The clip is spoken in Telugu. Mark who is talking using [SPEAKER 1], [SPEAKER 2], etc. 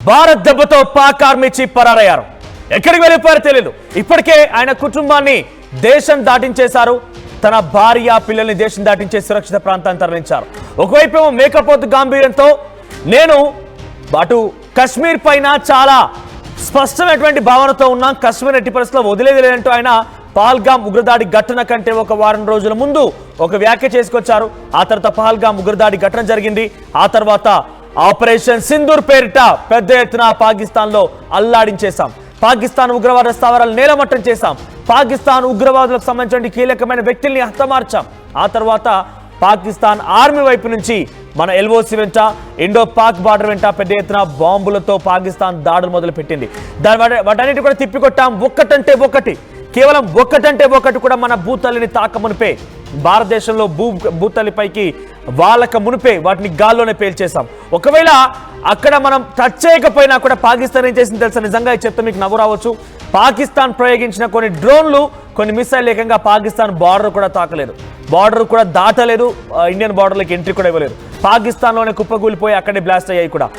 [SPEAKER 1] భారత్ దెబ్బతో పాక్ ఆర్మీ చీఫ్ పరారయ్యారు. ఎక్కడికి వెళ్ళిపోయారో తెలియదు. ఇప్పటికే ఆయన కుటుంబాన్ని దేశం దాటించేశారు. తన భార్య పిల్లల్ని దేశం దాటించే సురక్షిత ప్రాంతాన్ని తరలించారు. ఒకవైపు మేకపోతు గాంభీర్యంతో నేను అటు కశ్మీర్ పైన చాలా స్పష్టమైనటువంటి భావనతో ఉన్నాం. కశ్మీర్ ఎట్టి పరిస్థితుల్లో వదిలేదంటూ ఆయన పహల్గామ్ ఉగ్రదాడి ఘటన కంటే ఒక వారం రోజుల ముందు ఒక వ్యాఖ్య చేసుకొచ్చారు. ఆ తర్వాత పహల్గామ్ ఉగ్రదాడి ఘటన జరిగింది. ఆ తర్వాత ఆపరేషన్ సింధూర్ పేరిట పెద్ద ఎత్తున పాకిస్తాన్ లో అల్లాడించేశాం. పాకిస్తాన్ ఉగ్రవాద స్థావరాలు నేలమట్టం చేశాం. పాకిస్తాన్ ఉగ్రవాదులకు సంబంధించిన కీలకమైన వ్యక్తుల్ని హతమార్చాం. ఆ తర్వాత పాకిస్తాన్ ఆర్మీ వైపు నుంచి మన ఎల్ఓసి వెంట ఇండో పాక్ బార్డర్ వెంట పెద్ద ఎత్తున బాంబులతో పాకిస్తాన్ దాడులు మొదలుపెట్టింది. వాటన్నిటి కూడా తిప్పికొట్టాం. కేవలం ఒక్కటంటే ఒకటి కూడా మన భూతల్లిని తాకమునిపే, భారతదేశంలో భూతల్లిపైకి వాళ్ళక మునిపే వాటిని గాల్లోనే పేల్చేశాం. ఒకవేళ అక్కడ మనం టచ్ చేయకపోయినా కూడా పాకిస్తాన్ ఏం చేసింది తెలుసా? నిజంగా చెప్తే మీకు నవ్వు రావచ్చు. పాకిస్తాన్ ప్రయోగించిన కొన్ని డ్రోన్లు, కొన్ని మిసైల్ ఏకంగా పాకిస్తాన్ బార్డర్ కూడా తాకలేదు, బార్డర్ కూడా దాటలేదు, ఇండియన్ బార్డర్లోకి ఎంట్రీ కూడా ఇవ్వలేదు. పాకిస్తాన్లోనే కుప్పకూలిపోయి అక్కడే బ్లాస్ట్ అయ్యాయి కూడా.